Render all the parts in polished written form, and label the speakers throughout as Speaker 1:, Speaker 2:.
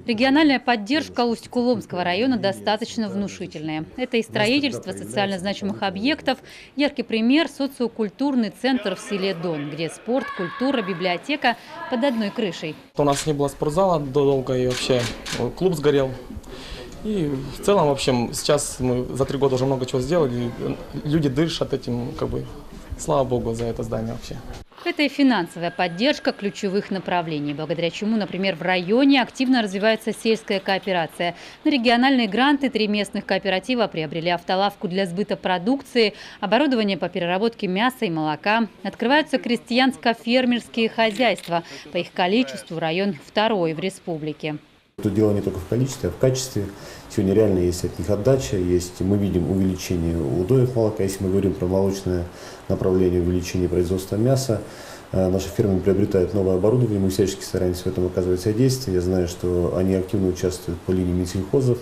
Speaker 1: Региональная поддержка Усть-Куломского района достаточно внушительная. Это и строительство социально значимых объектов, яркий пример – социокультурный центр в селе Дон, где спорт, культура, библиотека под одной крышей.
Speaker 2: У нас не было спортзала долго, и вообще клуб сгорел. И в целом, в общем, сейчас мы за 3 года уже много чего сделали. Люди дышат этим, слава богу за это здание вообще.
Speaker 1: Это и финансовая поддержка ключевых направлений, благодаря чему, например, в районе активно развивается сельская кооперация. На региональные гранты 3 местных кооператива приобрели автолавку для сбыта продукции, оборудование по переработке мяса и молока. Открываются крестьянско-фермерские хозяйства. По их количеству район 2-й в республике.
Speaker 3: Тут дело не только в количестве, а в качестве. Сегодня реально есть от них отдача, мы видим увеличение удоев молока. Если мы говорим про молочное направление, увеличение производства мяса, наши фермы приобретают новое оборудование, мы всячески стараемся в этом оказывать содействие. Я знаю, что они активно участвуют по линии Минсельхозов.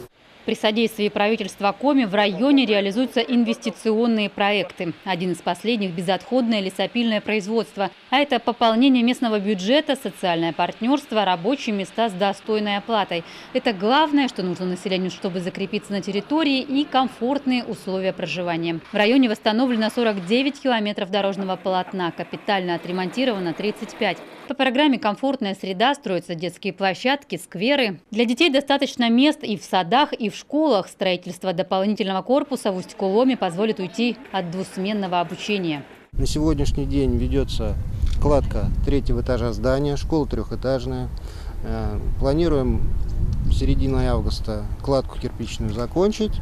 Speaker 1: При содействии правительства Коми в районе реализуются инвестиционные проекты. Один из последних – безотходное лесопильное производство. А это пополнение местного бюджета, социальное партнерство, рабочие места с достойной оплатой. Это главное, что нужно населению, чтобы закрепиться на территории, и комфортные условия проживания. В районе восстановлено 49 километров дорожного полотна, капитально отремонтировано 35. По программе «Комфортная среда» строятся детские площадки, скверы. Для детей достаточно мест и в садах, и в школах. Строительство дополнительного корпуса в Усть-Куломе позволит уйти от двусменного обучения.
Speaker 4: На сегодняшний день ведется кладка 3-го этажа здания, школа 3-этажная. Планируем серединой августа кладку кирпичную закончить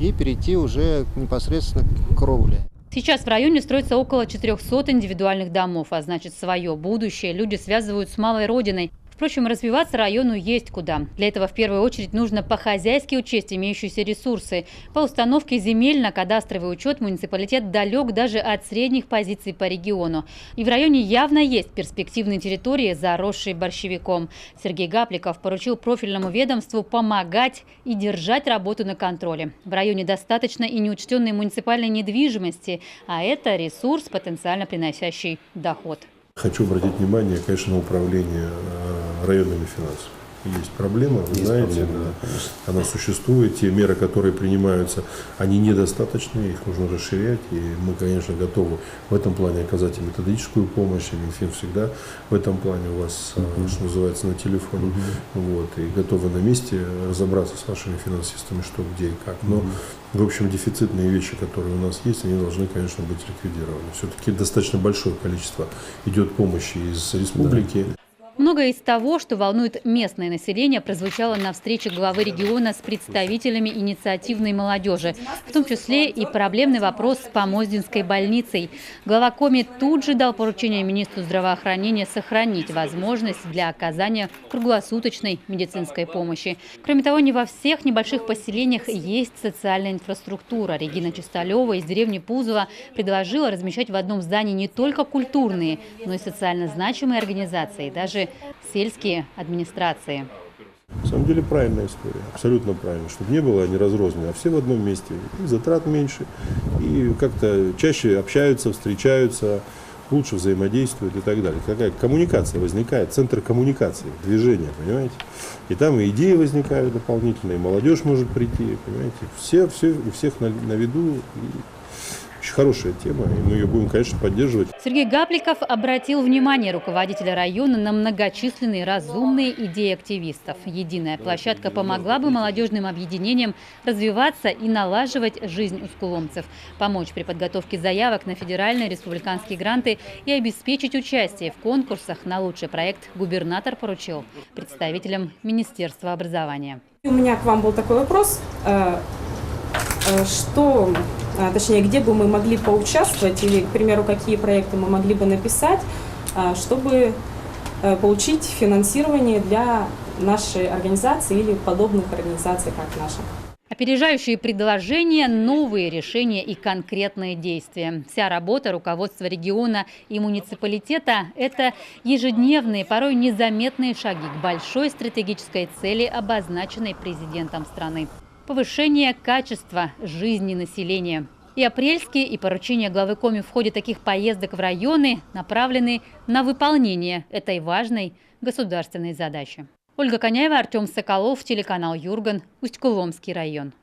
Speaker 4: и перейти уже непосредственно к кровле.
Speaker 1: Сейчас в районе строится около 400 индивидуальных домов, а значит, свое будущее люди связывают с малой родиной. Впрочем, развиваться району есть куда. Для этого в первую очередь нужно по-хозяйски учесть имеющиеся ресурсы. По установке земель на кадастровый учет муниципалитет далек даже от средних позиций по региону. И в районе явно есть перспективные территории, заросшие борщевиком. Сергей Гапликов поручил профильному ведомству помогать и держать работу на контроле. В районе достаточно и неучтенной муниципальной недвижимости, а это ресурс, потенциально приносящий доход.
Speaker 5: Хочу обратить внимание, конечно, на управление районными финансами. Есть проблема, вы знаете, она существует. Те меры, которые принимаются, они недостаточны, их нужно расширять. И мы, конечно, готовы в этом плане оказать и методическую помощь. И Минфин всегда в этом плане у вас, что называется, на телефоне. И готовы на месте разобраться с вашими финансистами, что, где и как. Но, в общем, дефицитные вещи, которые у нас есть, они должны, конечно, быть ликвидированы. Все-таки достаточно большое количество идет помощи из республики.
Speaker 1: Многое из того, что волнует местное население, прозвучало на встрече главы региона с представителями инициативной молодежи, в том числе и проблемный вопрос с Помоздинской больницей. Глава Коми тут же дал поручение министру здравоохранения сохранить возможность для оказания круглосуточной медицинской помощи. Кроме того, не во всех небольших поселениях есть социальная инфраструктура. Регина Чисталева из деревни Пузово предложила размещать в одном здании не только культурные, но и социально значимые организации, даже сельские администрации.
Speaker 5: На самом деле правильная история, абсолютно правильно, чтобы не было они разрознены, а все в одном месте. И затрат меньше, и как-то чаще общаются, встречаются, лучше взаимодействуют и так далее. Какая коммуникация возникает, центр коммуникации, движения, понимаете? И там и идеи возникают дополнительные, молодежь может прийти, понимаете? У всех на виду. Очень хорошая тема, и мы ее будем, конечно, поддерживать.
Speaker 1: Сергей Гапликов обратил внимание руководителя района на многочисленные разумные идеи активистов. Единая площадка помогла бы молодежным объединениям развиваться и налаживать жизнь усть-куломцев, помочь при подготовке заявок на федеральные республиканские гранты и обеспечить участие в конкурсах на лучший проект губернатор поручил представителям Министерства образования.
Speaker 6: У меня к вам был такой вопрос. Где бы мы могли поучаствовать или, к примеру, какие проекты мы могли бы написать, чтобы получить финансирование для нашей организации или подобных организаций, как наша.
Speaker 1: Опережающие предложения, новые решения и конкретные действия. Вся работа руководства региона и муниципалитета – это ежедневные, порой незаметные шаги к большой стратегической цели, обозначенной президентом страны. Повышение качества жизни населения. И апрельские, и поручения главы Коми в ходе таких поездок в районы направлены на выполнение этой важной государственной задачи. Ольга Коняева, Артем Соколов, телеканал Юрган, Усть-Куломский район.